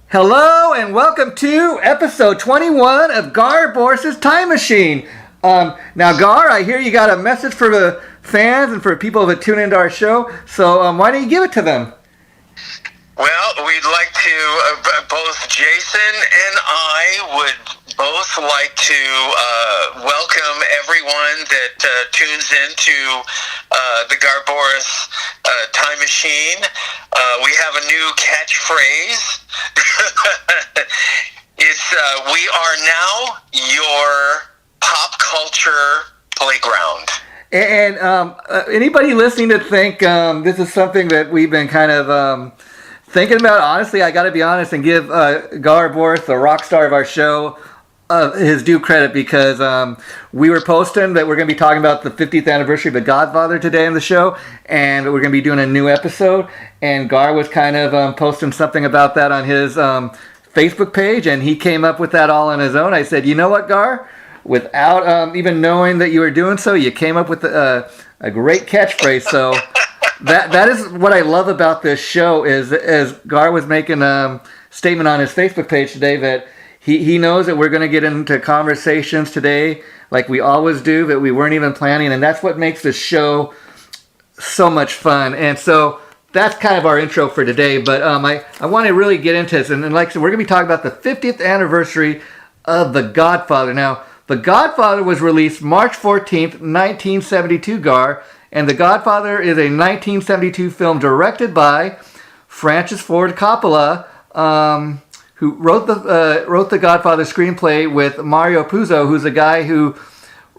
Hello and welcome to episode 21 of Gar Borras' Time Machine. Now, Gar, I hear you got a message for the fans and for people that tune into our show, so why don't you give it to them? Well, we'd like to, both Jason and I would both like to welcome everyone that tunes into the Gar Borras Time Machine. We have a new catchphrase. It's, we are now your pop culture playground. And anybody listening to think this is something that we've been kind of thinking about, honestly, I got to be honest and give Gar Borras, the rock star of our show, his due credit, because we were posting that we're going to be talking about the 50th anniversary of The Godfather today on the show, and we're going to be doing a new episode, and Gar was kind of posting something about that on his Facebook page, and he came up with that all on his own. I said, you know what, Gar? Without even knowing that you were doing so, you came up with a great catchphrase, so... That is what I love about this show is, as Gar was making a statement on his Facebook page today, that he knows that we're going to get into conversations today like we always do, that we weren't even planning, and that's what makes this show so much fun. And so that's kind of our intro for today, but I want to really get into this, and like I said, we're going to be talking about the 50th anniversary of The Godfather. Now, The Godfather was released March 14th, 1972, Gar, and The Godfather is a 1972 film directed by Francis Ford Coppola, who wrote the Godfather screenplay with Mario Puzo, who's the guy who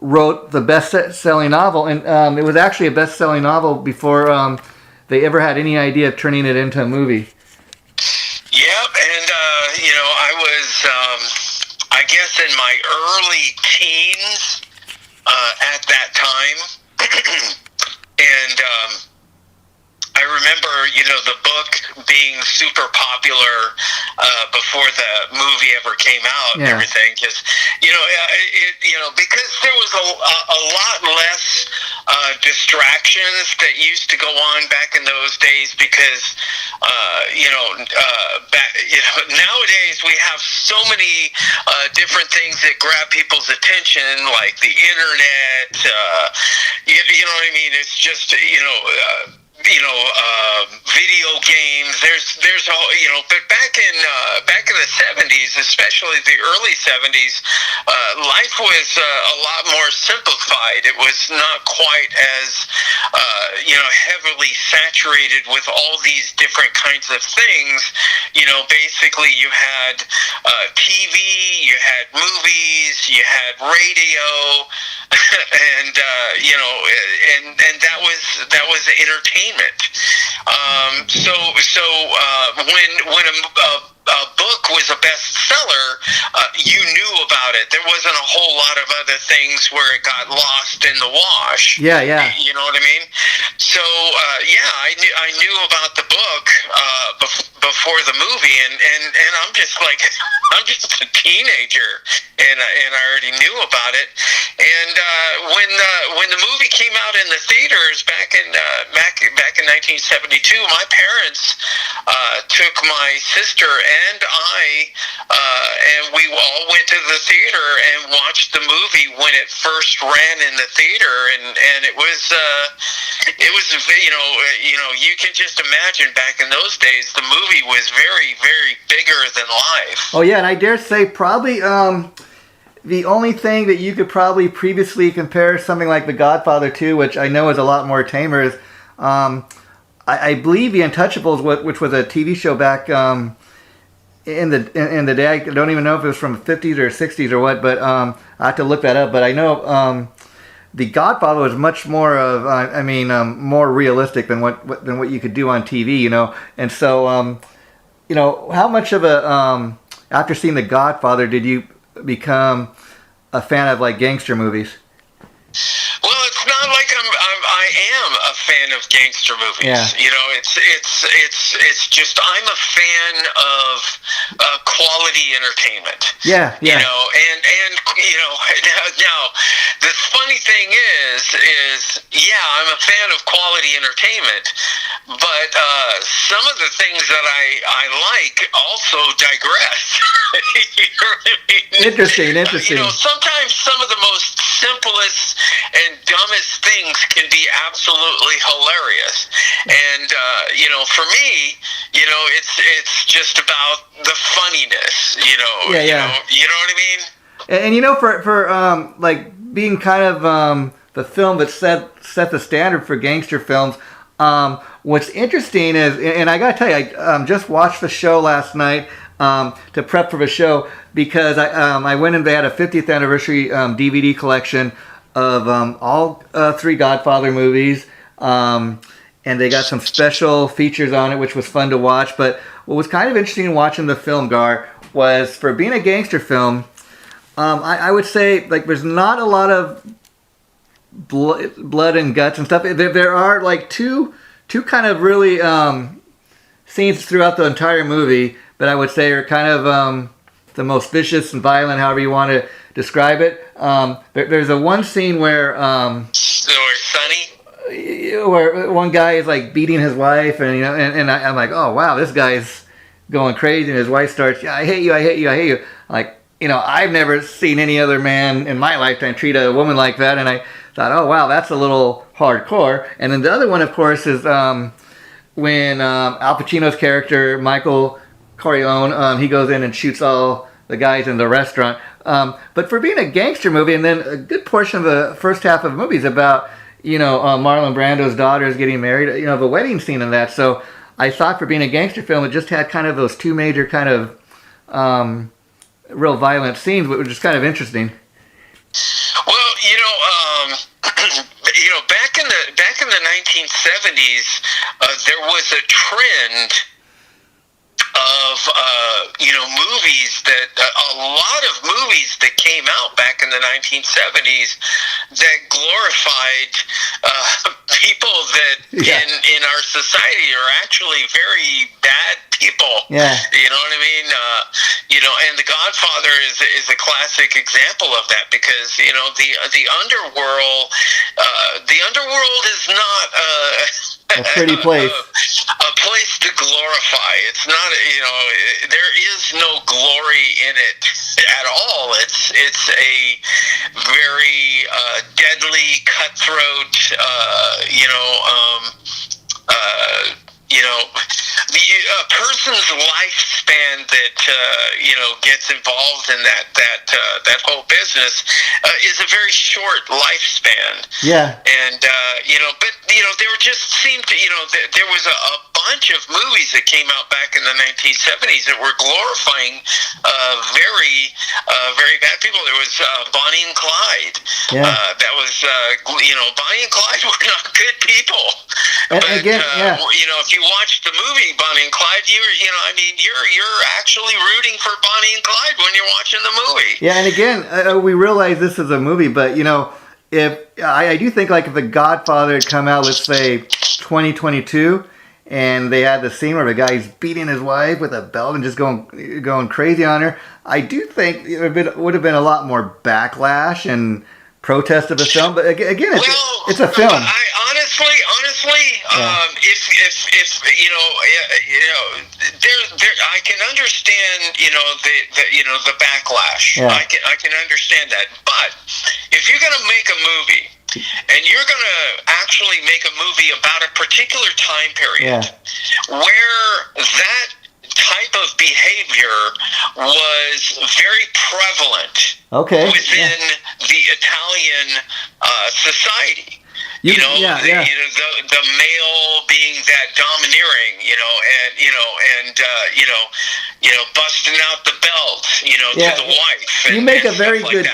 wrote the best-selling novel. And it was actually a best-selling novel before they ever had any idea of turning it into a movie. Yep, and I was, I guess, in my early teens at that time. And I remember, the book being super popular before the movie ever came out and everything. Because, because there was a lot less distractions that used to go on back in those days. Because, nowadays we have so many different things that grab people's attention, like the internet. You know what I mean? It's just, video games. There's all, but back in the 70s, especially the early 70s, life was a lot more simplified. It was not quite as heavily saturated with all these different kinds of things. Basically you had TV, you had movies, you had radio, and and that was entertainment. When a book was a bestseller, you knew about it. There wasn't a whole lot of other things where it got lost in the wash. Yeah. You know what I mean? So I knew about the book before the movie, and I'm just a teenager, and I already knew about it. And when the movie came out in the theaters back in 1972, my parents took my sister and I, and we all went to the theater and watched the movie when it first ran in the theater, and it was you can just imagine back in those days the movie was very, very bigger than life. Oh yeah, and I dare say probably the only thing that you could probably previously compare something like The Godfather to, which I know is a lot more tamer, is I believe The Untouchables, which was a TV show back in the day. I don't even know if it was from the 50s or 60s or what, but I have to look that up. But I know The Godfather was much more of, more realistic than what you could do on TV, And so, how much of a after seeing The Godfather did you become a fan of like gangster movies? Well, it's not like I am a fan of gangster movies. Yeah. It's just I'm a fan of quality entertainment. Yeah. And now the funny thing is I'm a fan of quality entertainment, but some of the things that I like also digress. You know what I mean? Interesting. Sometimes some of the most simplest and dumbest things can be absolutely hilarious. And for me, it's just about the funniness. Yeah. You know what I mean? And for like being kind of the film that set the standard for gangster films. What's interesting is, and I gotta tell you, I just watched the show last night to prep for the show because I went and they had a 50th anniversary DVD collection of all 3 Godfather movies, and they got some special features on it, which was fun to watch. But what was kind of interesting watching the film, Gar, was for being a gangster film, I would say like there's not a lot of blood and guts and stuff. There are like two kind of really scenes throughout the entire movie that I would say are kind of the most vicious and violent, however you want to describe it. There's a one scene where where one guy is like beating his wife, and I'm like, oh wow, this guy's going crazy, and his wife starts, I hate you. Like, I've never seen any other man in my lifetime treat a woman like that, and I thought, oh wow, that's a little hardcore. And then the other one, of course, is when Al Pacino's character Michael Corleone, he goes in and shoots all the guys in the restaurant. But for being a gangster movie, and then a good portion of the first half of the movie is about Marlon Brando's daughter is getting married, the wedding scene and that. So I thought for being a gangster film, it just had kind of those 2 major kind of real violent scenes, which was kind of interesting. Well, back in the 1970s, there was a trend of movies that a lot of movies that came out back in the 1970s that glorified people that in our society are actually very bad people. Yeah. You know what I mean? And The Godfather is a classic example of that because the underworld is not a pretty place. A place to glorify. It's not, there is no glory in it at all. It's a very deadly, cutthroat, a person's lifespan that gets involved in that whole business is a very short lifespan. Yeah. And but there just seemed to there was a bunch of movies that came out back in the 1970s that were glorifying very very bad people. There was Bonnie and Clyde. Yeah. That was Bonnie and Clyde were not good people. And but again, if you watch the movie Bonnie and Clyde, you're actually rooting for Bonnie and Clyde when you're watching the movie. Yeah, and again, we realize this is a movie, but if I do think like if The Godfather had come out, let's say 2022, and they had the scene where the guy's beating his wife with a belt and just going crazy on her, I do think it would have been a lot more backlash and protest of the film. But again, it's a film. Honestly, I can understand, the backlash. Yeah. I can understand that. But if you're going to make a movie, and you're going to actually make a movie about a particular time period where that type of behavior was very prevalent within the Italian society. The male being that domineering, and busting out the belt, to the wife. You make a very good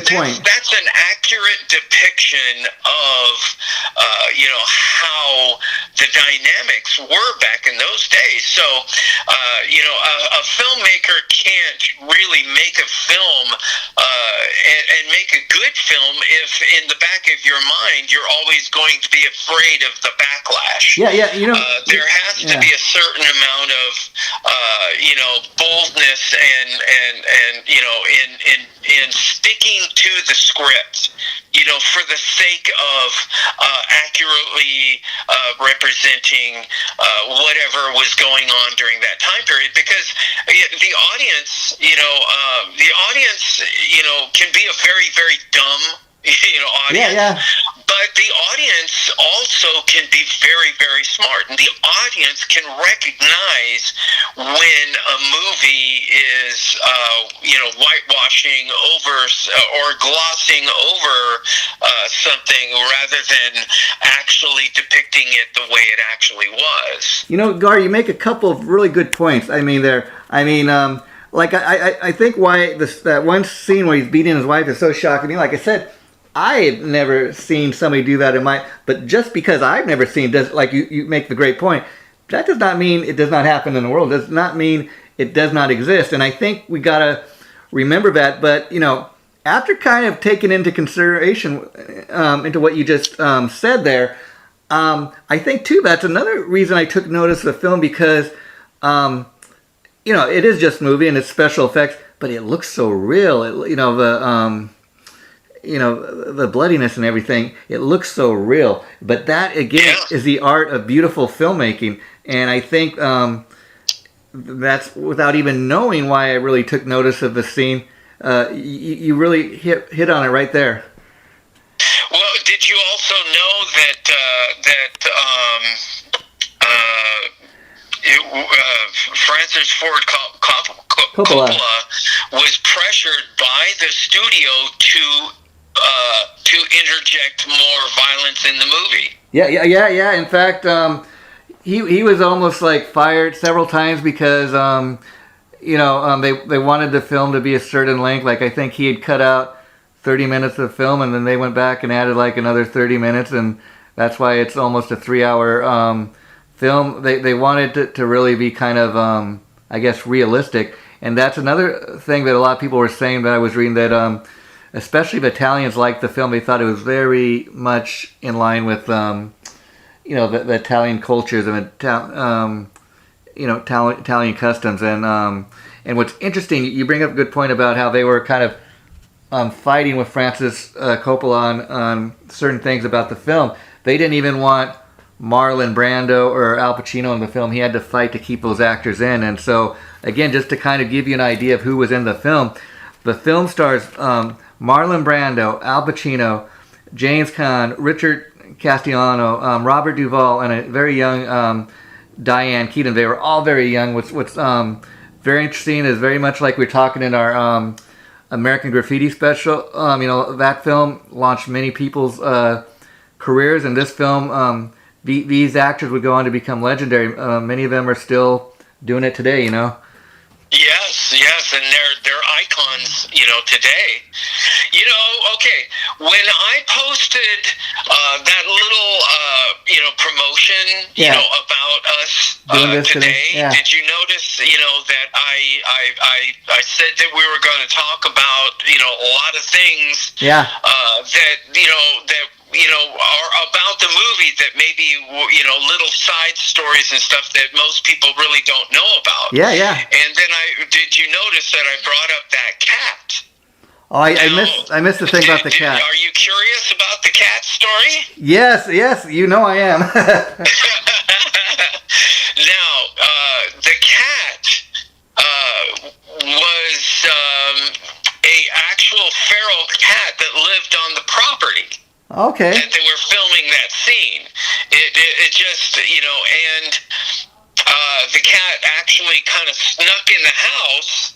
point. That's an accurate depiction of, how the dynamics were back in those days. So, a filmmaker can't really make a film and make a good film if in the back of your mind you're always going to be afraid of the backlash. There has to be a certain amount of boldness and in sticking to the script, for the sake of accurately representing whatever was going on during that time period, because the audience, can be a very, very dumb audience. Yeah. But the audience also can be very, very smart, and the audience can recognize when a movie is, whitewashing over or glossing over something rather than actually depicting it the way it actually was. Gar, you make a couple of really good points. I think why that one scene where he's beating his wife is so shocking to me. Like I said, I've never seen somebody do that but just because I've never seen, you make the great point, that does not mean it does not happen in the world. It does not mean it does not exist. And I think we gotta remember that. But after kind of taking into consideration into what you just said there, I think too that's another reason I took notice of the film, because it is just a movie and it's special effects, but it looks so real. The bloodiness and everything, it looks so real. But that, again, is the art of beautiful filmmaking. And I think that's without even knowing why I really took notice of the scene. You really hit on it right there. Well, did you also know that Francis Ford Coppola was pressured by the studio to interject more violence in the movie? Yeah. In fact, he was almost like fired several times because they wanted the film to be a certain length. Like I think he had cut out 30 minutes of film, and then they went back and added like another 30 minutes, and that's why it's almost a 3-hour film. They wanted it to really be kind of realistic, and that's another thing that a lot of people were saying that I was reading, that especially if Italians liked the film, they thought it was very much in line with the Italian cultures and Italian customs. And what's interesting, you bring up a good point about how they were kind of fighting with Francis Coppola on certain things about the film. They didn't even want Marlon Brando or Al Pacino in the film. He had to fight to keep those actors in. And so, again, just to kind of give you an idea of who was in the film stars Marlon Brando, Al Pacino, James Caan, Richard Castellano, Robert Duvall, and a very young Diane Keaton. They were all very young. What's very interesting is very much like we're talking in our American Graffiti special. That film launched many people's careers, and this film, these actors would go on to become legendary. Many of them are still doing it today. Yes, and they're icons, today. Okay, when I posted that little, promotion, about us today, did you notice, that I said that we were going to talk about, a lot of things, that are about the movie, that maybe, little side stories and stuff that most people really don't know about. Yeah. And then did you notice that I brought up that cat? Oh, I missed the thing about the cat. Are you curious about the cat story? Yes, I am. Now, the cat was a actual feral cat that lived on the property. Okay. That they were filming that scene. It just, and the cat actually kind of snuck in the house.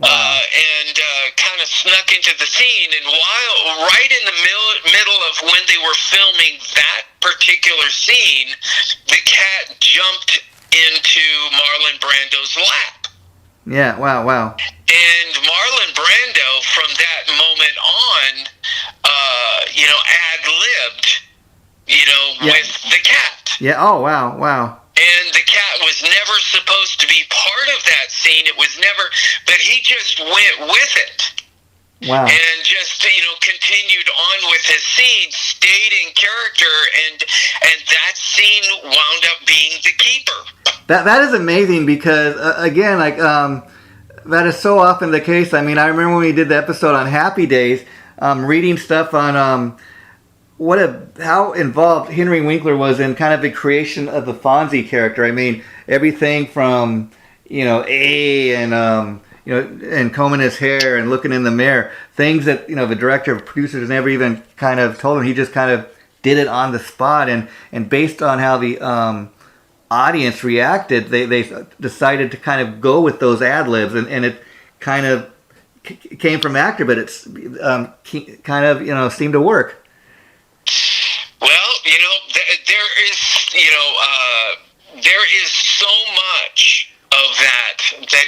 And kind of snuck into the scene, and while right in the middle of when they were filming that particular scene, the cat jumped into Marlon Brando's lap. Yeah, wow. And Marlon Brando, from that moment on, ad-libbed, with the cat. Yeah, oh, wow. And the cat was never supposed to be part of that scene. It was never, but he just went with it. Wow. And just, continued on with his scene, stayed in character, and that scene wound up being the keeper. That is amazing because, again, like, that is so often the case. I mean, I remember when we did the episode on Happy Days, reading stuff on how involved Henry Winkler was in kind of the creation of the Fonzie character. I mean, everything from A and and combing his hair and looking in the mirror, things that the director of producers never even kind of told him. He just kind of did it on the spot, and based on how the audience reacted, they decided to kind of go with those ad libs, and it kind of came from actor, but it's kind of seemed to work. Well, there is so much of that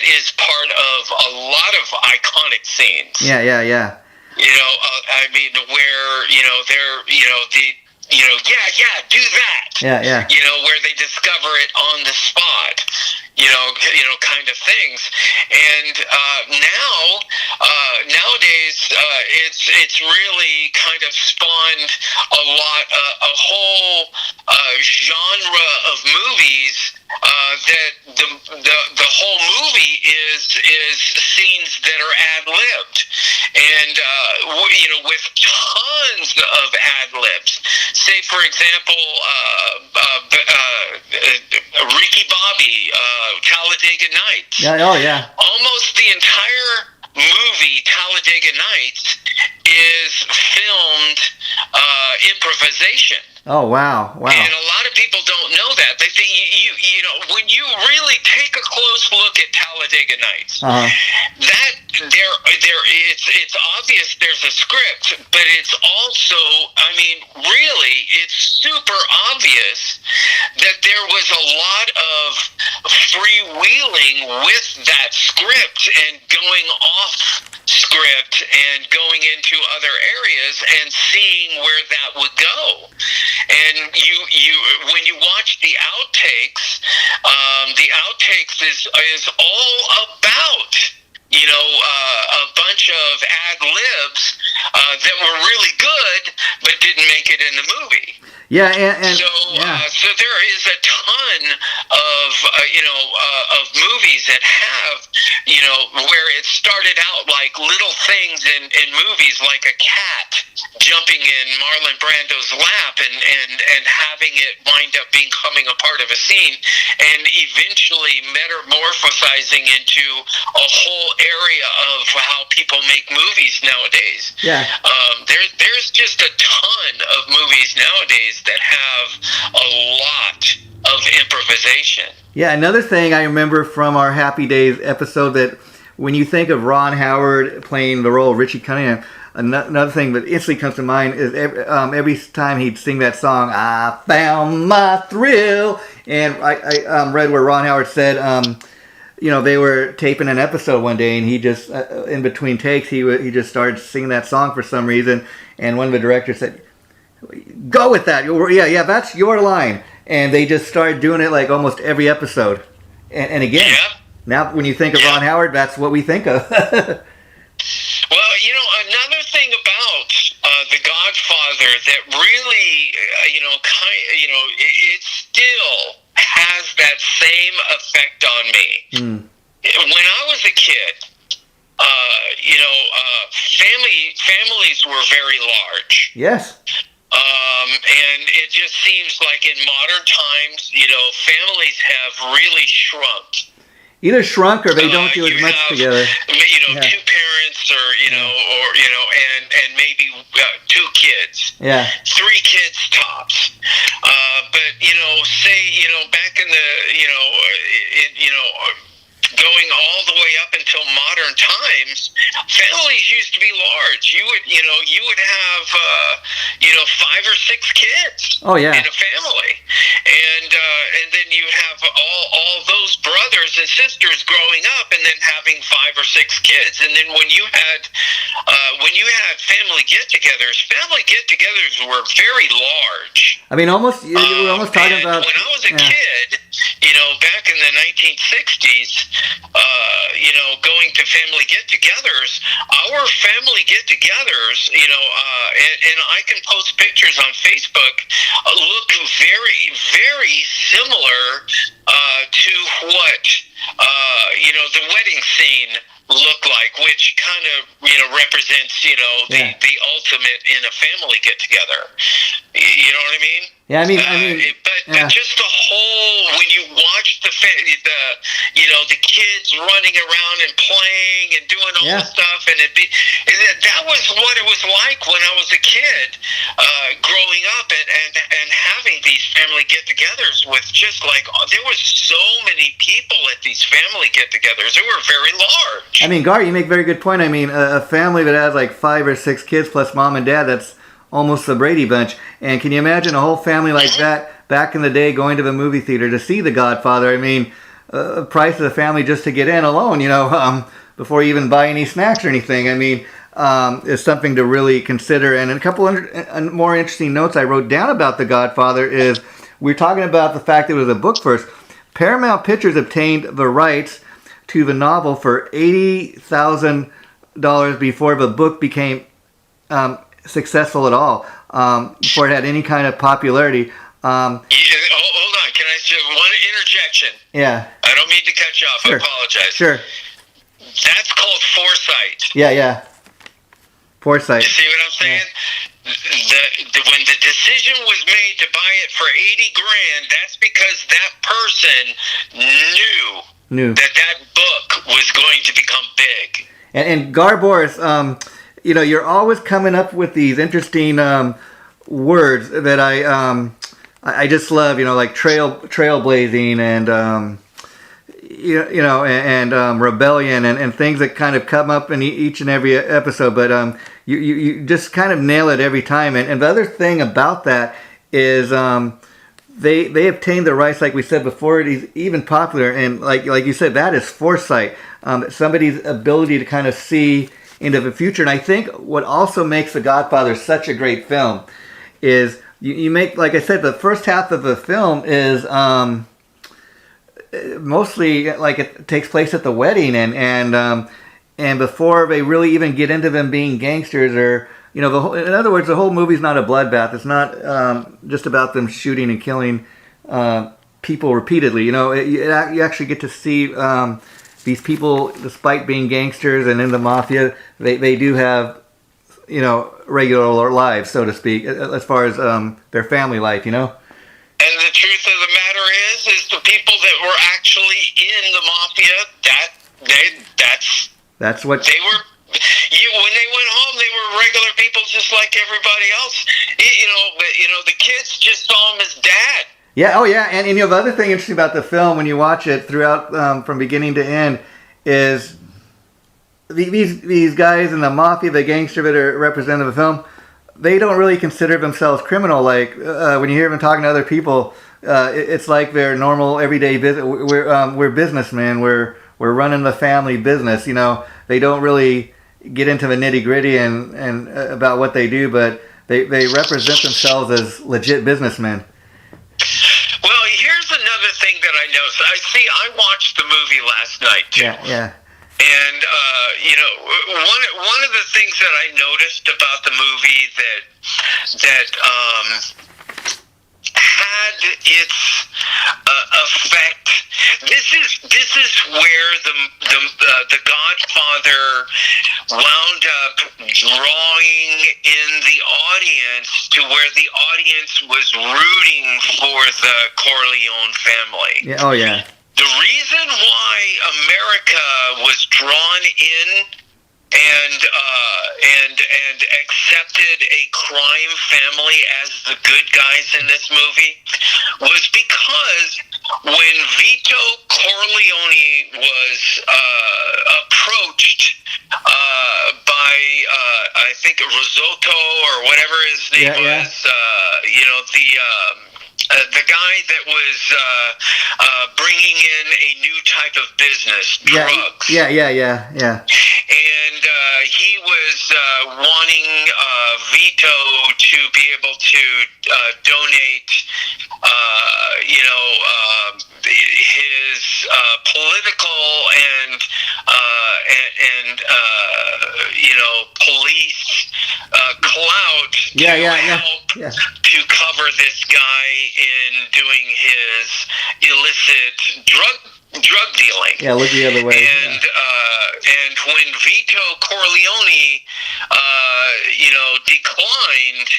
is part of a lot of iconic scenes. Yeah. I mean, where do that. Yeah. Where they discover it on the spot. Kind of things. And nowadays, it's really kind of spawned a whole genre of movies that the whole movie is scenes that are ad-libbed, and with tons of ad-libs. Say, for example, Ricky Bobby, Talladega Nights. Yeah. Oh, yeah. Almost the entire movie Talladega Nights is filmed improvisation. Oh, wow. And a lot of people don't know that. They think when you really take a close look at Talladega Nights, that it's obvious there's a script, but it's also, I mean, really, it's super obvious that there was a lot of freewheeling with that script and going off script and going into other areas and seeing where that would go. And when you watch the outtakes is all about a bunch of ad libs that were really good but didn't make it in the movie. Yeah, and so there is a ton of movies that have where it started out like little things in movies, like a cat jumping in Marlon Brando's lap and having it wind up becoming a part of a scene, and eventually metamorphosizing into a whole area of how people make movies nowadays. Yeah. There's just a ton of movies nowadays that have a lot of improvisation. Yeah, another thing I remember from our Happy Days episode, that when you think of Ron Howard playing the role of Richie Cunningham, another thing that instantly comes to mind is every time he'd sing that song, I found my thrill. And I read where Ron Howard said, they were taping an episode one day, and he just, in between takes, he just started singing that song for some reason. And one of the directors said, go with that. Yeah, that's your line. And they just started doing it like almost every episode. And again, now when you think of Ron Howard, that's what we think of. Well, another thing about The Godfather that really, it still has that same effect on me. When I was a kid, families were very large. Yes. And it just seems like in modern times, families have really shrunk. Either shrunk or they don't do as much together. Two parents, and maybe two kids. Yeah. 3 kids tops. But say back in the going all the way up until modern times, families used to be large. You would have 5 or 6 kids. Oh, yeah. In a family, and then you have all those brothers and sisters growing up, and then having 5 or 6 kids. And then when you had family get-togethers were very large. I mean, almost you were almost talking about when I was a kid, back in the 1960s. Going to family get-togethers, our family get-togethers, and I can post pictures on Facebook, look very, very similar to what, the wedding scene which kind of represents the ultimate in a family get together. You know what I mean? Yeah, I mean, but just the whole, when you watch the kids running around and playing and doing all the stuff, and that was what it was like when I was a kid, growing up and having these family get-togethers with just like, there was so many people at these family get-togethers. They were very large. I mean, Gar, you make a very good point. I mean, a family that has like 5 or 6 kids plus mom and dad, that's almost the Brady Bunch. And can you imagine a whole family like that back in the day going to the movie theater to see The Godfather? I mean, price of the family just to get in alone, before you even buy any snacks or anything. I mean, is something to really consider. And a couple more interesting notes I wrote down about The Godfather is, we're talking about the fact that it was a book first. Paramount Pictures obtained the rights to the novel for $80,000 before the book became successful at all, before it had any kind of popularity. Hold on, can I say one interjection? Yeah. I don't mean to cut you off. Sure. I apologize. Sure. That's called foresight. Yeah. Foresight. You see what I'm saying? Yeah. When the decision was made to buy it for $80,000, that's because that person knew that book was going to become big. And Gar Borras, you're always coming up with these interesting words that I just love. Like trailblazing and and rebellion and things that kind of come up in each and every episode. But you just kind of nail it every time. And the other thing about that is they obtained the rights, like we said before, it is even popular. And like you said, that is foresight. Somebody's ability to kind of see into the future. And I think what also makes The Godfather such a great film is you make, like I said, the first half of the film is mostly like it takes place at the wedding, and before they really even get into them being gangsters, or in other words, the whole movie's not a bloodbath. It's not just about them shooting and killing people repeatedly. You actually get to see these people, despite being gangsters and in the mafia, they do have regular lives, so to speak, as far as their family life. And the truth of the matter is the people that were actually in the mafia, that's what they were. When they went home, they were regular people, just like everybody else. The kids just saw him as dad. Yeah. Oh, yeah. And the other thing interesting about the film, when you watch it throughout, from beginning to end, is these guys in the mafia, the gangster that are represented in the film, they don't really consider themselves criminal. Like when you hear them talking to other people, it's like their normal everyday business. We're businessmen. We're running the family business. They don't really get into the nitty gritty and about what they do, but they represent themselves as legit businessmen. Well, here's another thing that I noticed. I watched the movie last night too. Yeah. And one of the things that I noticed about the movie that had its effect. This is where the Godfather wound up drawing in the audience to where the audience was rooting for the Corleone family. Yeah. Oh yeah. The reason why America was drawn in and accepted a crime family as the good guys in this movie was because when Vito Corleone was approached by I think Risotto or whatever his name was, the guy that was bringing in a new type of business, drugs. Yeah. And he was wanting Vito to be able to donate, his political and police clout help to cover this guy in doing his illicit drug drug dealing. Yeah, look the other way. And when Vito Corleone, declined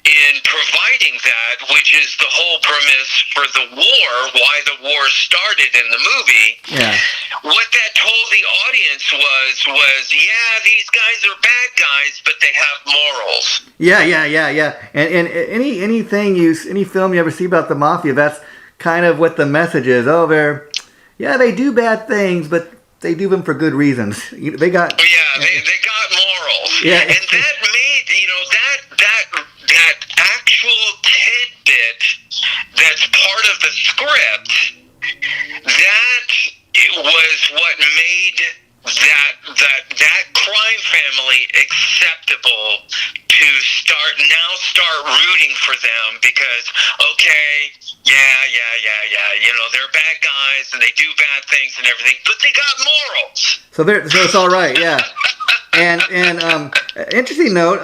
in providing that, which is the whole premise for the war, why the war started in the movie. Yeah. What that told the audience was these guys are bad guys, but they have morals. Yeah. And any film you ever see about the mafia, that's kind of what the message is. Oh, they do bad things, but they do them for good reasons. They got they got morals. Yeah. And that made that actual tidbit that's part of the script, that it was what made that crime family acceptable to start rooting for them, because they're bad guys and they do bad things and everything, but they got morals. So it's all right, yeah. And interesting note,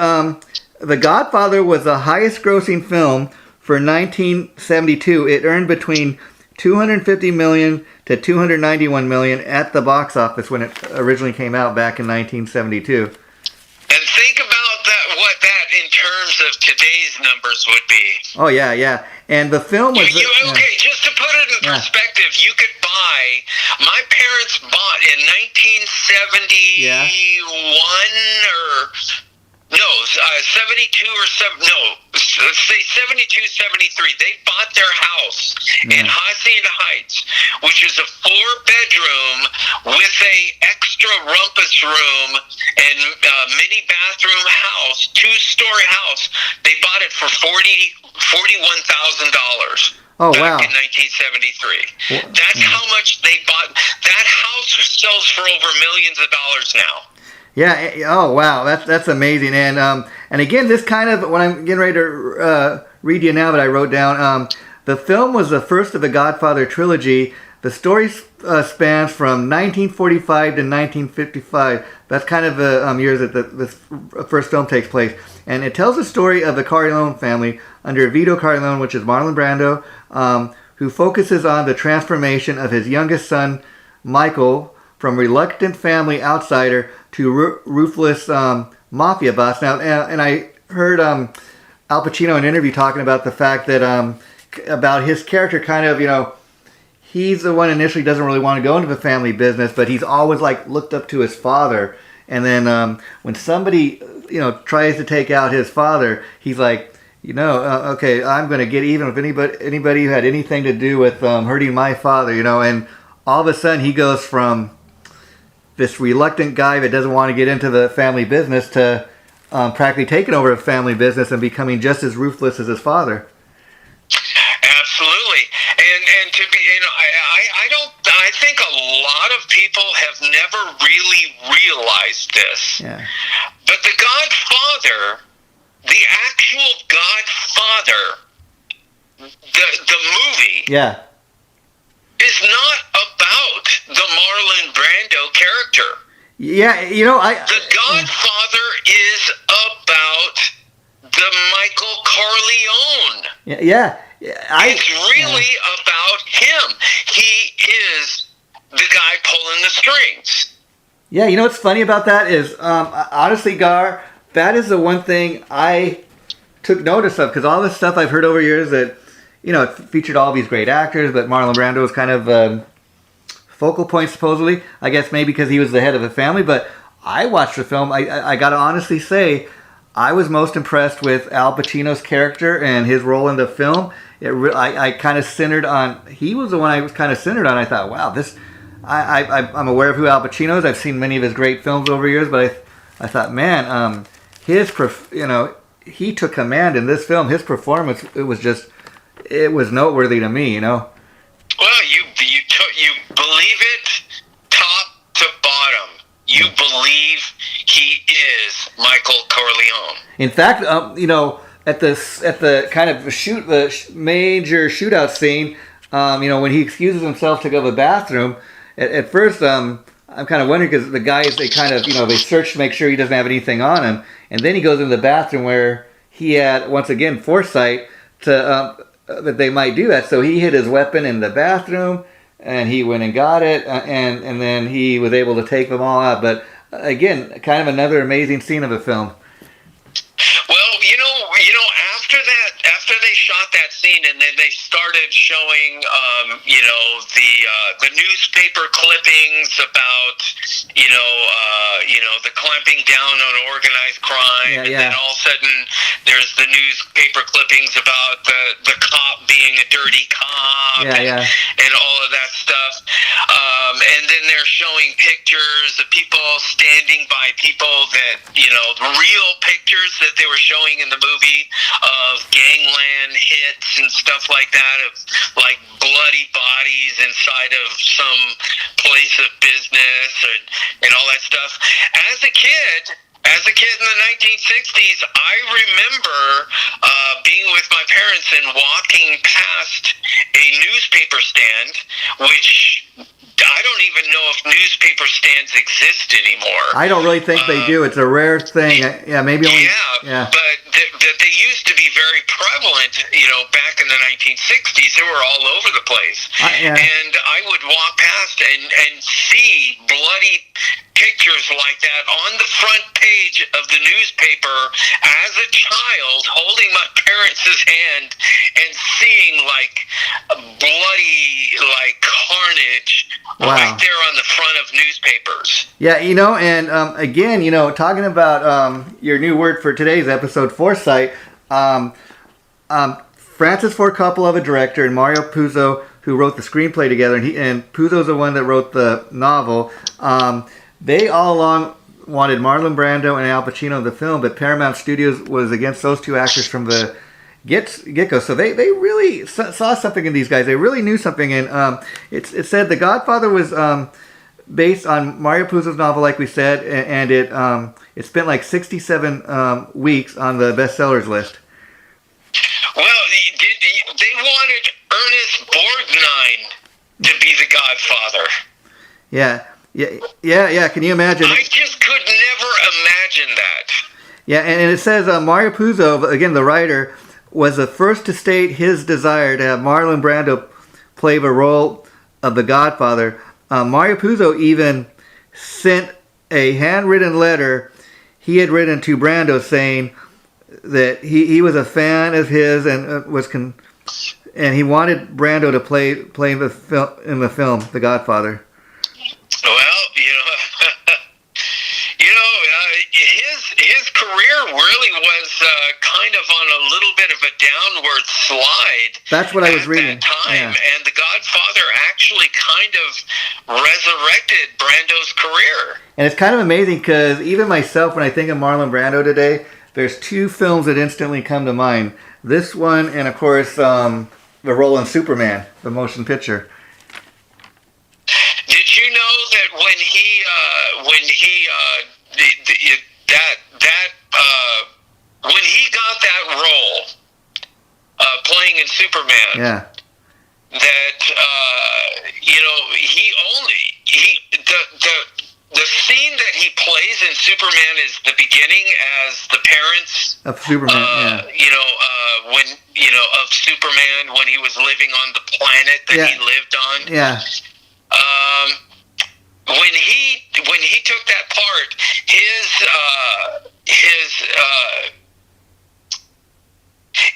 The Godfather was the highest grossing film for 1972. It earned between $250 million to $291 million at the box office when it originally came out back in 1972. And think about what that in terms of today's numbers would be. Oh yeah. And the film was just to put it in perspective, you could buy. My parents bought in 1971 or. No, 72 or 7, no, say 72, 73. They bought their house in Hacienda Heights, which is a 4-bedroom with a extra rumpus room and mini bathroom house, 2-story house. They bought it for $41,000. Oh, back wow. in 1973. That's how much they bought. That house sells for over millions of dollars now. Yeah. Oh, wow. That's amazing. And again, this kind of, when I'm getting ready to read you now that I wrote down, the film was the first of the Godfather trilogy. The story spans from 1945 to 1955. That's kind of the years that this first film takes place. And it tells the story of the Corleone family under Vito Corleone, which is Marlon Brando, who focuses on the transformation of his youngest son, Michael, from reluctant family outsider to ruthless mafia boss. Now, and I heard Al Pacino in an interview talking about the fact that about his character, kind of, he's the one initially doesn't really want to go into the family business, but he's always looked up to his father. And then when somebody tries to take out his father, he's like, okay, I'm going to get even with anybody who had anything to do with hurting my father. And all of a sudden he goes from this reluctant guy that doesn't want to get into the family business to practically taking over a family business and becoming just as ruthless as his father. Absolutely. And to be, I think a lot of people have never really realized this. Yeah. But the Godfather, the actual Godfather, the movie. Yeah. Is not about the Marlon Brando character. Yeah, The Godfather is about the Michael Corleone. Yeah. It's really about him. He is the guy pulling the strings. Yeah, what's funny about that is, honestly, Gar, that is the one thing I took notice of, because all this stuff I've heard over years that, it featured all these great actors, but Marlon Brando was kind of focal point, supposedly. I guess maybe because he was the head of the family. But I watched the film. I got to honestly say, I was most impressed with Al Pacino's character and his role in the film. I kind of centered on. He was the one I was kind of centered on. I thought, wow, this. I'm aware of who Al Pacino is. I've seen many of his great films over years, but I thought, man, he took command in this film. His performance, it was noteworthy to me, Well, you believe it top to bottom. You believe he is Michael Corleone. In fact, at the kind of the major shootout scene, when he excuses himself to go to the bathroom, at first I'm kind of wondering, because the guys, they kind of they search to make sure he doesn't have anything on him, and then he goes into the bathroom where he had once again foresight to. That they might do that. So he hid his weapon in the bathroom, and he went and got it, and then he was able to take them all out. But again, kind of another amazing scene of the film. Well, after they shot that scene, and then they started showing, the newspaper clippings about, the clamping down on organized crime, and then all of a sudden there's the newspaper clippings about the cop being a dirty cop, and all of that stuff. And then they're showing pictures of people standing by people that, real pictures that they were showing in the movie of gangland hits and stuff like that, of like bloody bodies inside of some place of business and all that stuff. As a kid in the 1960s, I remember being with my parents and walking past a newspaper stand, which I don't even know if newspaper stands exist anymore. I don't really think they do. It's a rare thing. Yeah, maybe only. But that they used to be very prevalent, back in the 1960s. They were all over the place. And I would walk past and see bloody pictures like that on the front page of the newspaper as a child, holding my parents' hand and seeing like bloody carnage right there on the front of newspapers. Yeah, and again, talking about your new word for today's episode, foresight. Francis Ford Coppola, a director, and Mario Puzo, who wrote the screenplay together, and Puzo's the one that wrote the novel. They all along wanted Marlon Brando and Al Pacino in the film, but Paramount Studios was against those two actors from the get-go. So they really saw something in these guys. They really knew something. And it said The Godfather was based on Mario Puzo's novel, like we said, and it spent like 67 weeks on the bestsellers list. Well, they wanted Ernest Borgnine to be the Godfather. Yeah. Can you imagine? I just could never imagine that. Yeah, and it says Mario Puzo, again the writer, was the first to state his desire to have Marlon Brando play the role of the Godfather. Mario Puzo even sent a handwritten letter he had written to Brando saying that he was a fan of his and and he wanted Brando to play in the film The Godfather. Well, his career really was kind of on a little bit of a downward slide. That's what I was reading. At that time, and The Godfather actually kind of resurrected Brando's career. And it's kind of amazing because even myself, when I think of Marlon Brando today, there's two films that instantly come to mind. This one, and of course, the role in Superman, the motion picture. Did you know that when he got that role playing in Superman? That the scene that he plays in Superman is the beginning as the parents of Superman. Of Superman when he was living on the planet that he lived on. When he took that part,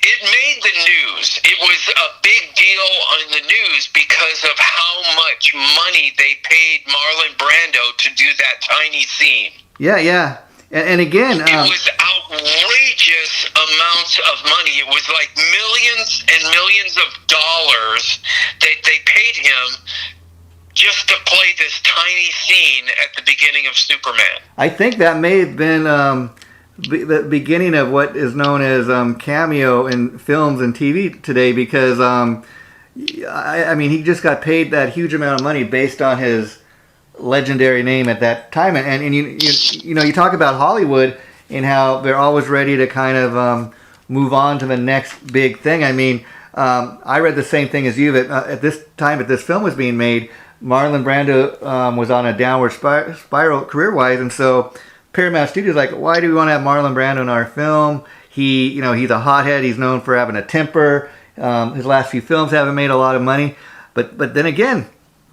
it made the news. It was a big deal on the news because of how much money they paid Marlon Brando to do that tiny scene. And again, it was outrageous amounts of money. It was like millions and millions of dollars that they paid him just to play this tiny scene at the beginning of Superman. I think that may have been the beginning of what is known as cameo in films and TV today, because I mean he just got paid that huge amount of money based on his legendary name at that time. And you talk about Hollywood and how they're always ready to kind of move on to the next big thing. I mean, I read the same thing as you, that at this time that this film was being made, Marlon Brando was on a downward spiral career-wise, and so Paramount Studios like, why do we want to have Marlon Brando in our film? He's a hothead. He's known for having a temper. His last few films haven't made a lot of money, but then again,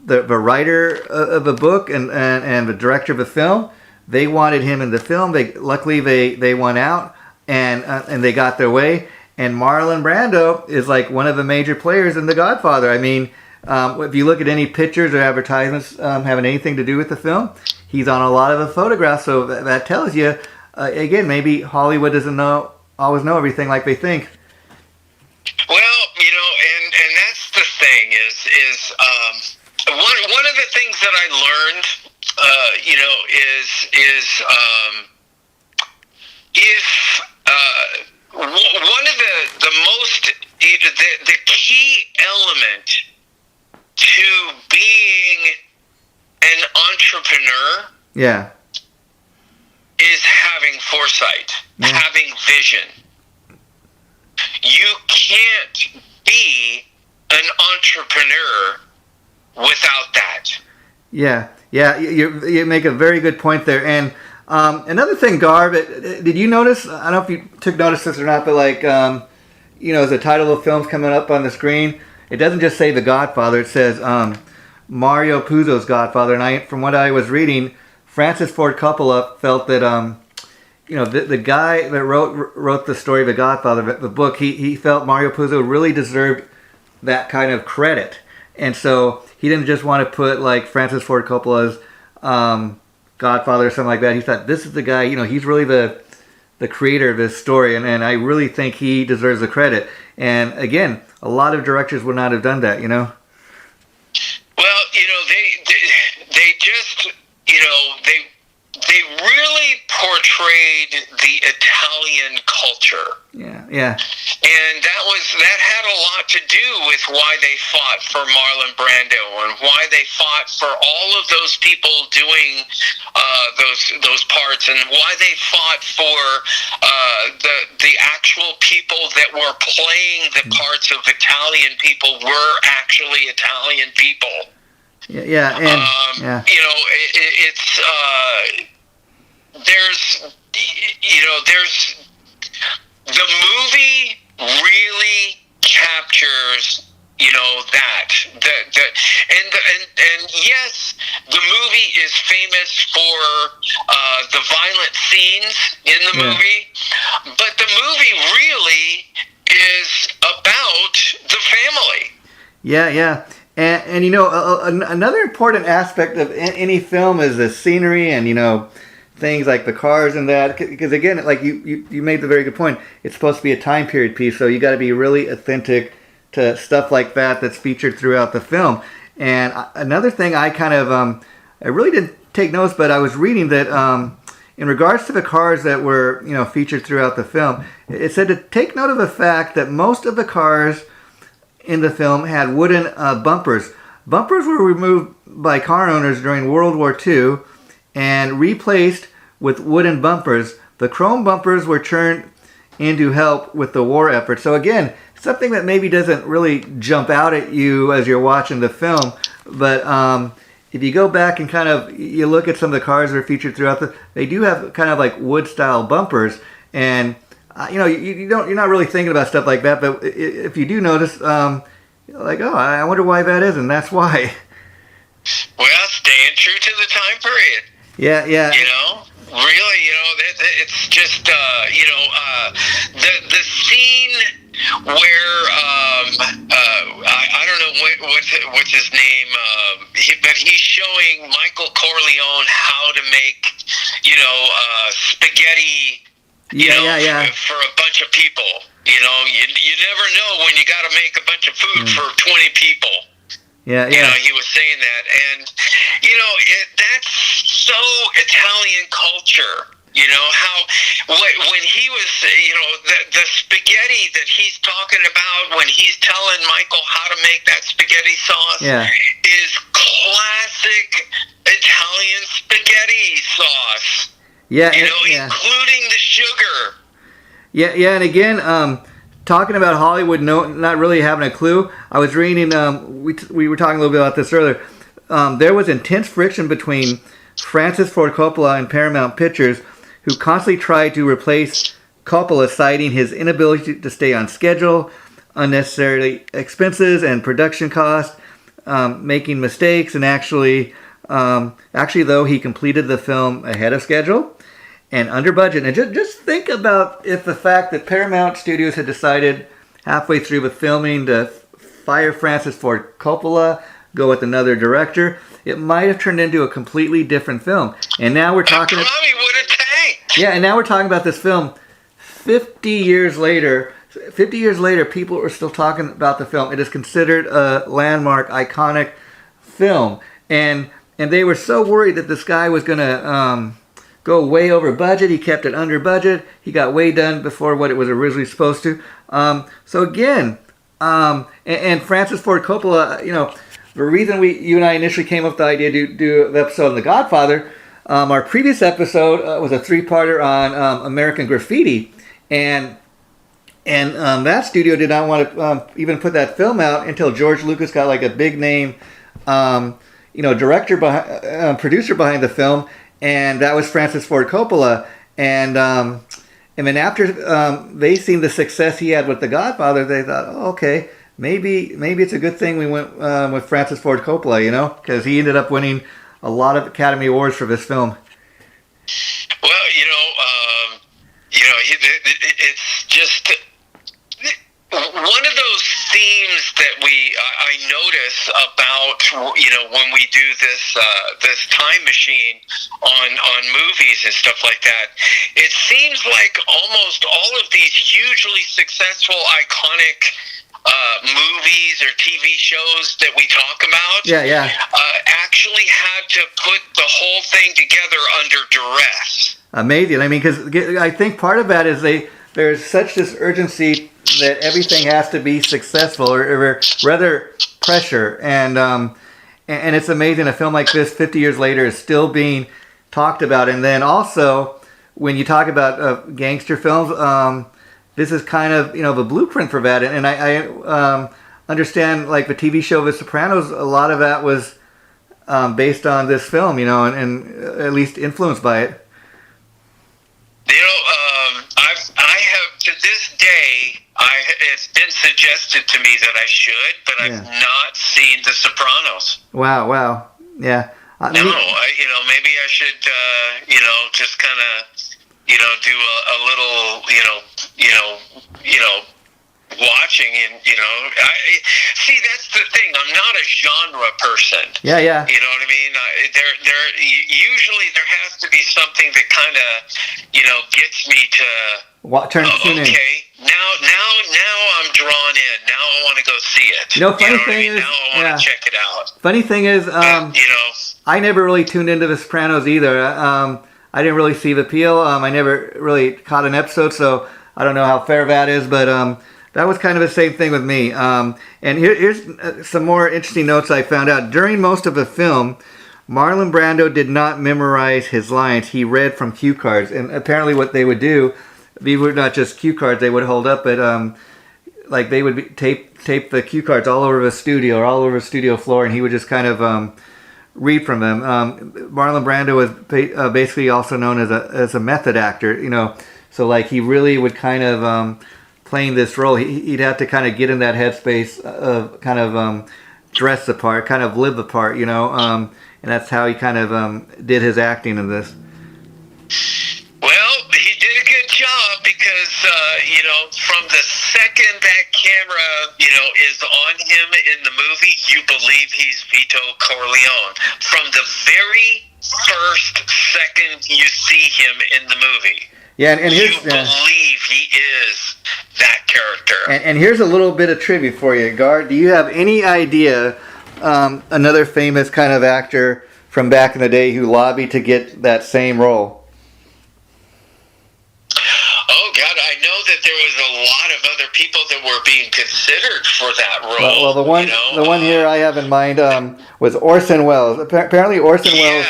the writer of a book and the director of a film. They wanted him in the film. Luckily they won out and they got their way. And Marlon Brando is like one of the major players in The Godfather. I mean, if you look at any pictures or advertisements having anything to do with the film, he's on a lot of the photographs. So that tells you, again, maybe Hollywood doesn't always know everything like they think. Well, and that's the thing is one of the things that I learned, is if one of the most the key element to being an entrepreneur, yeah, is having foresight, having vision. You can't be an entrepreneur without that. Yeah, you make a very good point there. And another thing, Gar, did you notice, I don't know if you took notice of this or not, but like, as the title of the film's coming up on the screen, it doesn't just say The Godfather, it says Mario Puzo's Godfather. And from what I was reading, Francis Ford Coppola felt that, the guy that wrote the story of The Godfather, the book, he felt Mario Puzo really deserved that kind of credit. And so he didn't just want to put like Francis Ford Coppola's Godfather or something like that. He thought, this is the guy, he's really the creator of this story, and I really think he deserves the credit. And again, a lot of directors would not have done that, Well, they just, they really portrayed the Italian culture. Yeah. And that had a lot to do with why they fought for Marlon Brando and why they fought for all of those people doing those parts, and why they fought for the actual people that were playing the parts of Italian people were actually Italian people. Yeah. It's there's the movie really captures and yes, the movie is famous for the violent scenes in the movie, but the movie really is about the family. Yeah. And another important aspect of any film is the scenery and things like the cars and that, because again, like you made the very good point, it's supposed to be a time period piece, so you got to be really authentic to stuff like that's featured throughout the film. And another thing I kind of I really didn't take notice, but I was reading that in regards to the cars that were featured throughout the film, it said to take note of the fact that most of the cars in the film had wooden bumpers. Bumpers were removed by car owners during World War II and replaced with wooden bumpers. The chrome bumpers were turned in to help with the war effort. So again, something that maybe doesn't really jump out at you as you're watching the film, but if you go back and kind of you look at some of the cars that are featured throughout they do have kind of like wood style bumpers, and you're not really thinking about stuff like that, but if you do notice, like, oh, I wonder why that is, and that's why. Well, staying true to the time period. Yeah. Really, it's just, the scene where, I don't know what's his name, but he's showing Michael Corleone how to make, spaghetti, for a bunch of people. You never know when you got to make a bunch of food for 20 people. Yeah. He was saying that, and that's so Italian culture. How when he was, the spaghetti that he's talking about when he's telling Michael how to make that spaghetti sauce is classic Italian spaghetti sauce. Yeah, including the sugar. Yeah, and again, talking about Hollywood, not really having a clue. I was reading. We were talking a little bit about this earlier. There was intense friction between Francis Ford Coppola and Paramount Pictures, who constantly tried to replace Coppola, citing his inability to stay on schedule, unnecessary expenses, and production costs. making mistakes, and actually though, he completed the film ahead of schedule and under budget. And just think about if the fact that Paramount Studios had decided halfway through with filming to fire Francis Ford Coppola, go with another director, it might have turned into a completely different film. And now we're talking. Probably would have tanked. Yeah, and now we're talking about this film 50 years later. 50 years later, people are still talking about the film. It is considered a landmark, iconic film. And they were so worried that this guy was going to go way over budget. He kept it under budget. He got way done before what it was originally supposed to. So again, and Francis Ford Coppola, the reason you and I initially came up with the idea to do the episode on The Godfather, our previous episode was a 3-parter on American Graffiti. And that studio did not want to even put that film out until George Lucas got like a big name, director, producer behind the film, and that was Francis Ford Coppola. And then after they seen the success he had with The Godfather, they thought, oh, okay, maybe it's a good thing we went with Francis Ford Coppola, because he ended up winning a lot of Academy Awards for this film. Well, it's just one of those themes that I notice about when we do this time machine on movies and stuff like that. It seems like almost all of these hugely successful, iconic movies or TV shows that we talk about, actually had to put the whole thing together under duress. Amazing. I mean, because I think part of that is there's such this urgency that everything has to be successful, or rather pressure, and it's amazing a film like this 50 years later is still being talked about. And then also when you talk about gangster films, this is kind of a blueprint for that. And I understand, like the TV show The Sopranos, a lot of that was based on this film, and at least influenced by it. I have to this day. It's been suggested to me that I should, but I've not seen The Sopranos. Wow, yeah. Maybe I should, just kind of, do a little, watching, and see, that's the thing. I'm not a genre person. Yeah. You know what I mean? Usually there has to be something that kind of, gets me to tune in. Okay, now I'm drawn in. Now I want to go see it. Funny thing is, now I want to check it out. Funny thing is, I never really tuned into The Sopranos either. I didn't really see the appeal. I never really caught an episode, so I don't know how fair that is, but that was kind of the same thing with me. And here's some more interesting notes I found out. During most of the film, Marlon Brando did not memorize his lines. He read from cue cards. And apparently what they would do, these were not just cue cards they would hold up, but like they would tape the cue cards all over the studio or all over the studio floor, and he would just kind of read from them. Marlon Brando was basically also known as a method actor, so like he really would kind of playing this role. He'd have to kind of get in that headspace of kind of dress the part, kind of live the part, and that's how he kind of did his acting in this. Well, he did a good job because, from the second that camera, is on him in the movie, you believe he's Vito Corleone. From the very first second you see him in the movie. Yeah, and here's, you believe he is that character. And here's a little bit of trivia for you, Gar. Do you have any idea another famous kind of actor from back in the day who lobbied to get that same role? Oh, God, I know that there was a lot of other people that were being considered for that role. Well, the one here I have in mind was Orson Welles. Apparently Orson Welles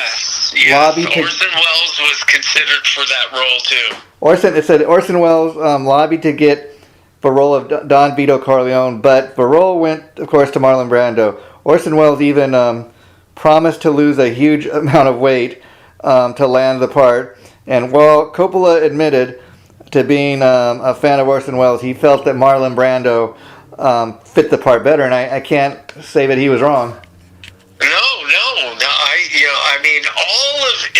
lobbied to... Orson Welles was considered for that role, too. It said Orson Welles lobbied to get the role of Don Vito Corleone, but the role went, of course, to Marlon Brando. Orson Welles even promised to lose a huge amount of weight to land the part. And while Coppola admitted to being a fan of Orson Welles, he felt that Marlon Brando fit the part better, and I can't say that he was wrong.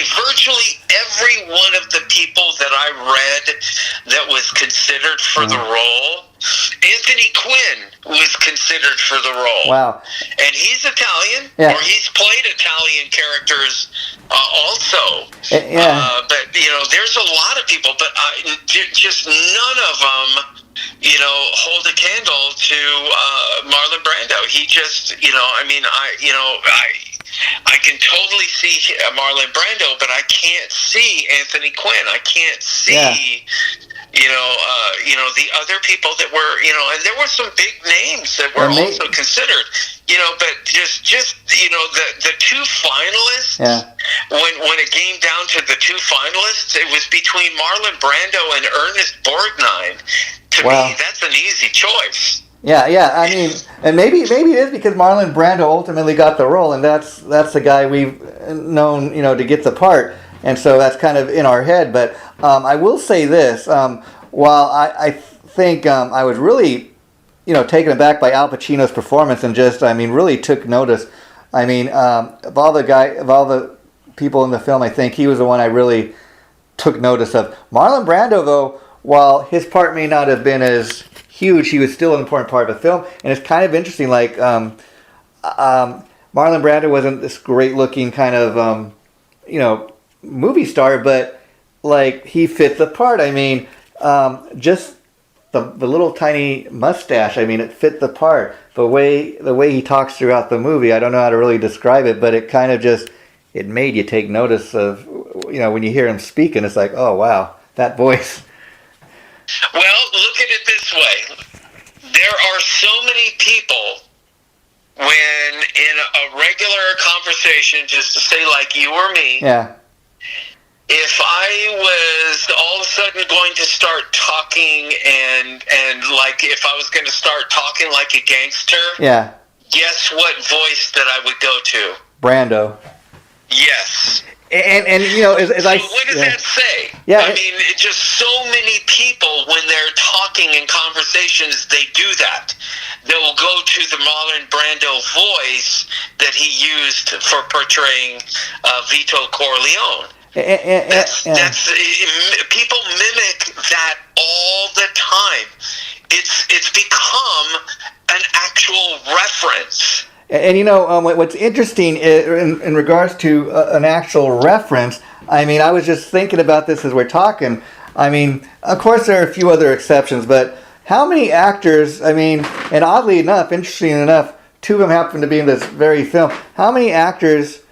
virtually every one of the people that I read that was considered for the role, Anthony Quinn was considered for the role. Wow. And he's Italian, Yeah. or he's played Italian characters also. Yeah. But, there's a lot of people, but just none of them, hold a candle to Marlon Brando. He just, I can totally see Marlon Brando, but I can't see Anthony Quinn. I can't see, the other people that were, and there were some big names that were also considered, but just the two finalists. Yeah. When it came down to the two finalists, it was between Marlon Brando and Ernest Borgnine. To me, that's an easy choice. Yeah. I mean, and maybe it is because Marlon Brando ultimately got the role, and that's the guy we've known, to get the part, and so that's kind of in our head. But I will say this: while I think I was really, taken aback by Al Pacino's performance, and just, really took notice. Of all the people in the film, I think he was the one I really took notice of. Marlon Brando, though, while his part may not have been as huge, he was still an important part of the film, and it's kind of interesting. Like Marlon Brando wasn't this great-looking kind of movie star, but like he fit the part. Just the little tiny mustache. it fit the part. The way he talks throughout the movie, I don't know how to really describe it, but it kind of just it made you take notice of when you hear him speaking. It's like, oh wow, that voice. Well, look at it this way. There are so many people when in a regular conversation, just to say like you or me, yeah. If I was all of a sudden going to start talking and like if I was going to start talking like a gangster, yeah. Guess what voice that I would go to? Brando. Yes. And as so what does that say? Yeah. It's just so many people when they're talking in conversations, they do that. They'll go to the Marlon Brando voice that he used for portraying Vito Corleone. That's people mimic that all the time. It's become an actual reference. And what's interesting in regards to an actual reference, I was just thinking about this as we're talking. Of course there are a few other exceptions, but how many actors, and oddly enough, interesting enough, two of them happen to be in this very film. How many actors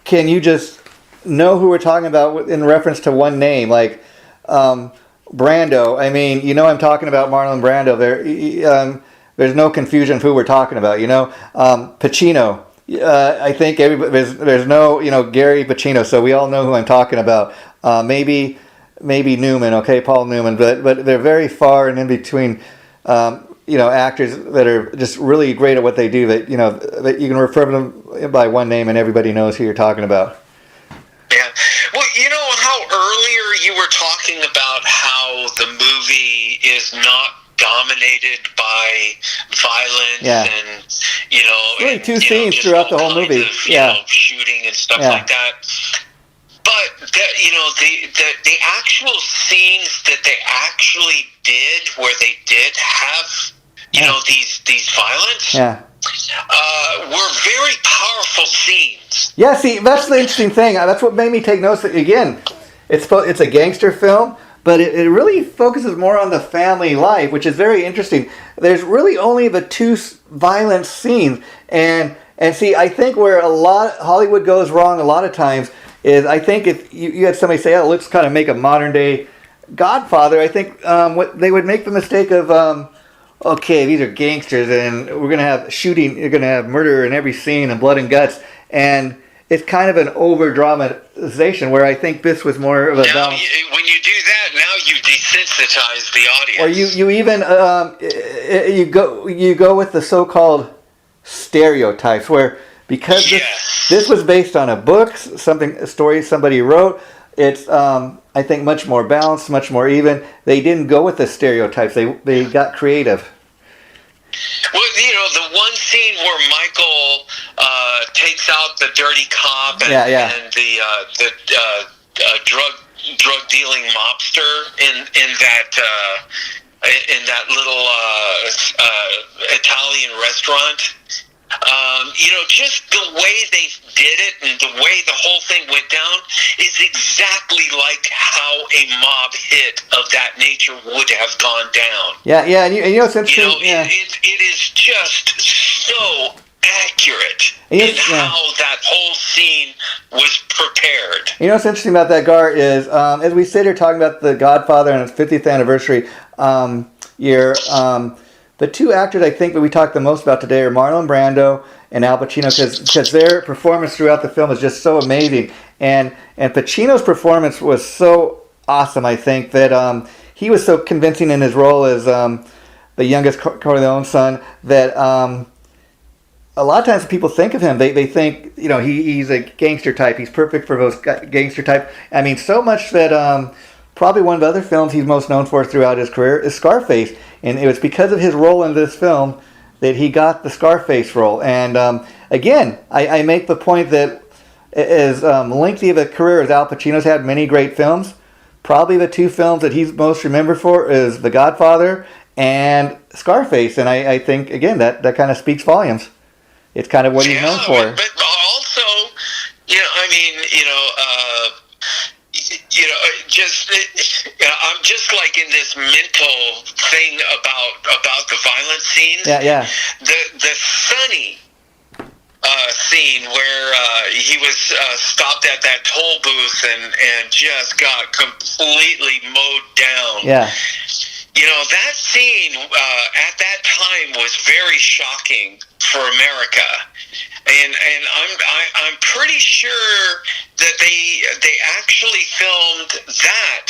can you just know who we're talking about in reference to one name? Like Brando, I'm talking about Marlon Brando. There's no confusion of who we're talking about, Pacino. I think everybody, there's no, Gary Pacino, so we all know who I'm talking about. Maybe Newman, okay, Paul Newman, but they're very far and in between, actors that are just really great at what they do. That that you can refer to them by one name and everybody knows who you're talking about. Yeah. Well, how earlier you were talking about how the movie is not dominated by violence and really two scenes throughout the whole movie, of, shooting and stuff like that. But the actual scenes that they actually did, where they did have these violence, were very powerful scenes. Yeah, see, that's the interesting thing. That's what made me take notice. Again, it's a gangster film, but it really focuses more on the family life, which is very interesting. There's really only the two violent scenes, and see, I think where a lot Hollywood goes wrong a lot of times is, I think if you had somebody say, "Oh, let's kind of make a modern day Godfather," I think what they would make the mistake of, okay, these are gangsters, and we're gonna have shooting, you're gonna have murder in every scene and blood and guts, and it's kind of an over dramatization. Where I think this was more of a balance. When you do that, now you desensitize the audience. Or you even you go with the so-called stereotypes, where because this was based on a story somebody wrote. It's I think much more balanced, much more even. They didn't go with the stereotypes. They got creative. Well, the one scene where Michael takes out the dirty cop and, and the drug dealing mobster in that little Italian restaurant. Just the way they did it and the way the whole thing went down is exactly like how a mob hit of that nature would have gone down. Yeah, and it's interesting. It is just so accurate in how that whole scene was prepared. What's interesting about that, Gar, is as we sit here talking about the Godfather and its 50th anniversary year, the two actors I think that we talked the most about today are Marlon Brando and Al Pacino, because their performance throughout the film is just so amazing. And Pacino's performance was so awesome, I think, that he was so convincing in his role as the youngest Corleone's son that a lot of times when people think of him, they think, he's a gangster type. He's perfect for those gangster type. I mean, so much that probably one of the other films he's most known for throughout his career is Scarface. And it was because of his role in this film that he got the Scarface role. And again, I make the point that as lengthy of a career as Al Pacino's had, many great films, probably the two films that he's most remembered for is The Godfather and Scarface. And I think, again, that kind of speaks volumes. It's kind of what he's known for. But also, I'm just like in this mental thing about the violent scenes. Yeah. The Sonny scene where he was stopped at that toll booth and just got completely mowed down. Yeah. That scene at that time was very shocking for America, and I'm pretty sure that they actually filmed that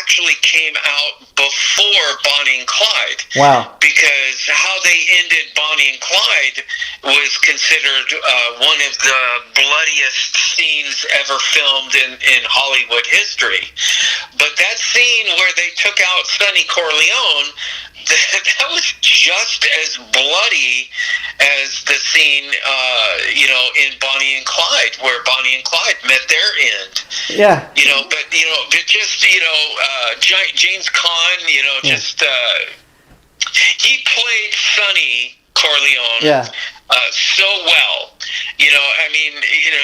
actually came out before Bonnie and Clyde. Wow! Because how they ended Bonnie and Clyde was considered one of the bloodiest scenes ever filmed in Hollywood history. But that scene where they took out Sonny Corleone, that was just as bloody as the scene, in Bonnie and Clyde, where Bonnie and Clyde met their end. Yeah. But just, James Caan, he played Sonny Corleone so well.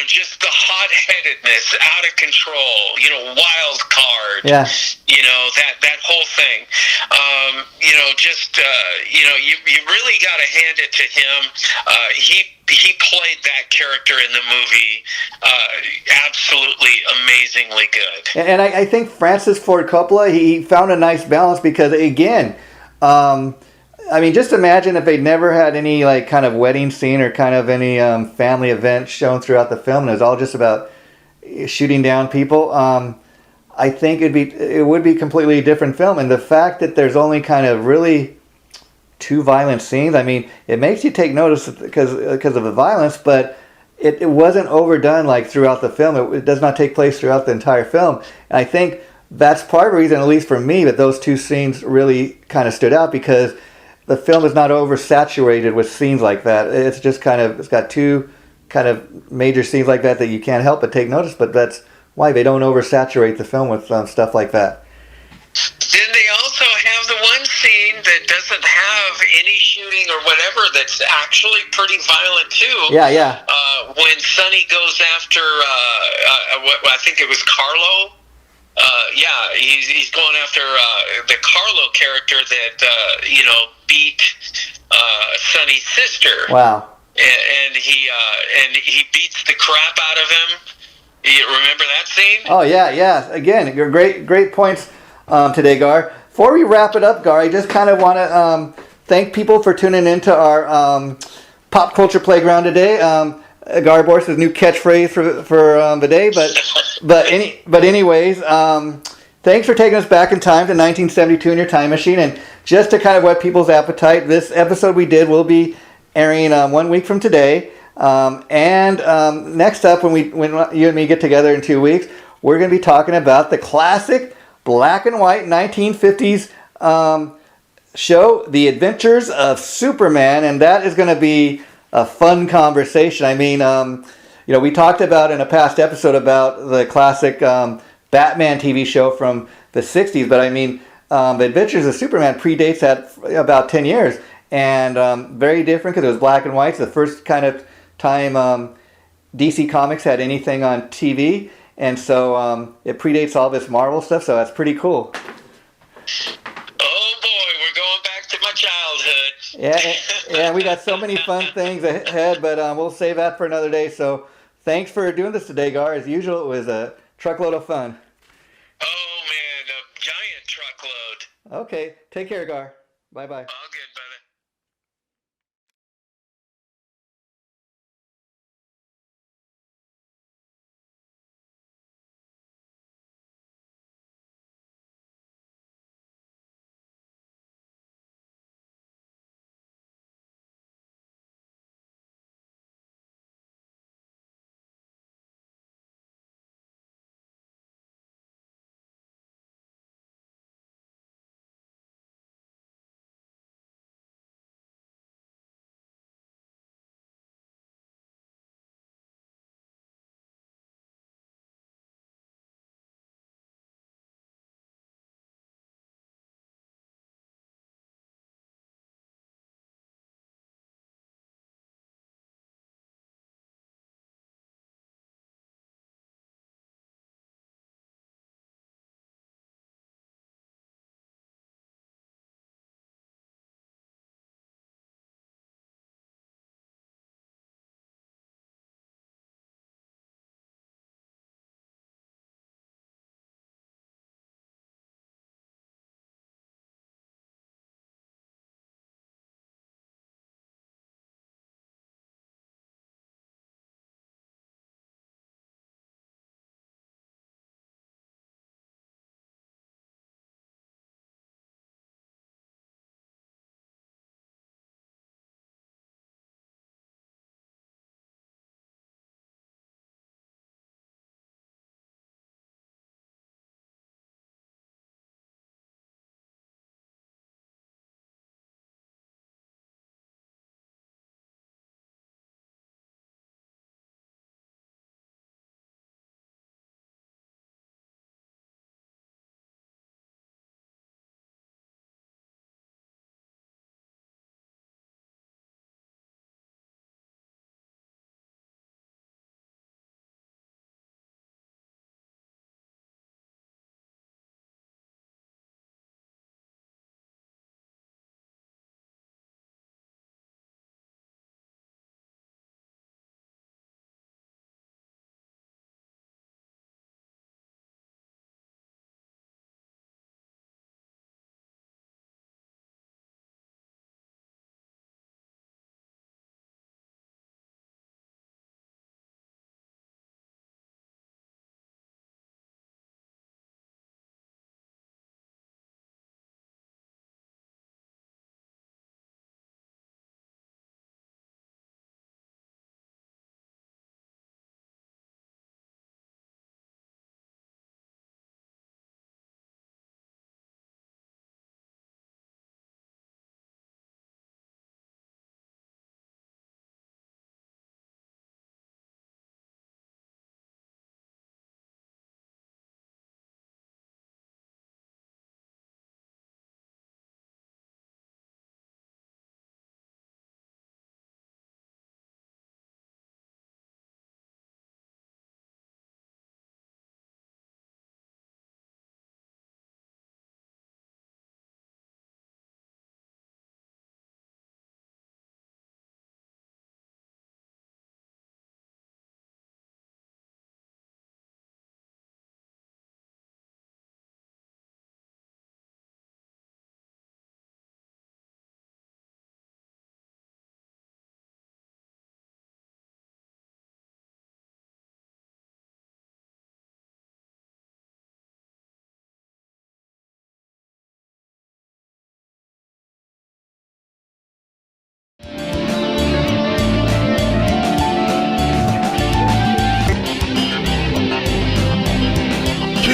Just the hot-headedness, out of control, wild card. Yeah. That whole thing. You really got to hand it to him. He played that character in the movie absolutely amazingly good. And I think Francis Ford Coppola, he found a nice balance because, again, just imagine if they never had any kind of wedding scene or kind of any family event shown throughout the film, and it was all just about shooting down people. I think it would be a completely different film. And the fact that there's only kind of really two violent scenes, it makes you take notice because of the violence, but it wasn't overdone throughout the film. It does not take place throughout the entire film. And I think that's part of the reason, at least for me, that those two scenes really kind of stood out, because the film is not oversaturated with scenes like that. It's just it's got two kind of major scenes like that you can't help but take notice, but that's why they don't oversaturate the film with stuff like that. Then they also have the one scene that doesn't have any shooting or whatever that's actually pretty violent too. Yeah. When Sonny goes after, I think it was Carlo. He's going after the Carlo character that beat Sonny's sister. Wow. And he beats the crap out of him. You remember that scene? Oh yeah. Again, you're great points today, Gar. Before we wrap it up, Gar, I just kind of want to thank people for tuning into our pop culture playground today. Gar Borras' new catchphrase for the day, but anyways, thanks for taking us back in time to 1972 in your time machine, and just to kind of whet people's appetite, this episode we did will be airing 1 week from today, and next up when you and me get together in 2 weeks, we're going to be talking about the classic black and white 1950s show, The Adventures of Superman, and that is going to be a fun conversation. I mean, we talked about in a past episode about the classic Batman TV show from the 60s, but I mean, The Adventures of Superman predates that about 10 years, and very different because it was black and white. It's the first kind of time DC Comics had anything on TV, and so it predates all this Marvel stuff, so that's pretty cool. Oh boy, we're going back to my childhood. Yeah, we got so many fun things ahead, but we'll save that for another day. So thanks for doing this today, Gar. As usual, it was a truckload of fun. Oh man, a giant truckload. Okay, take care, Gar. Bye-bye. All good, brother.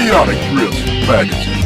Chaotic Riffs Magazine.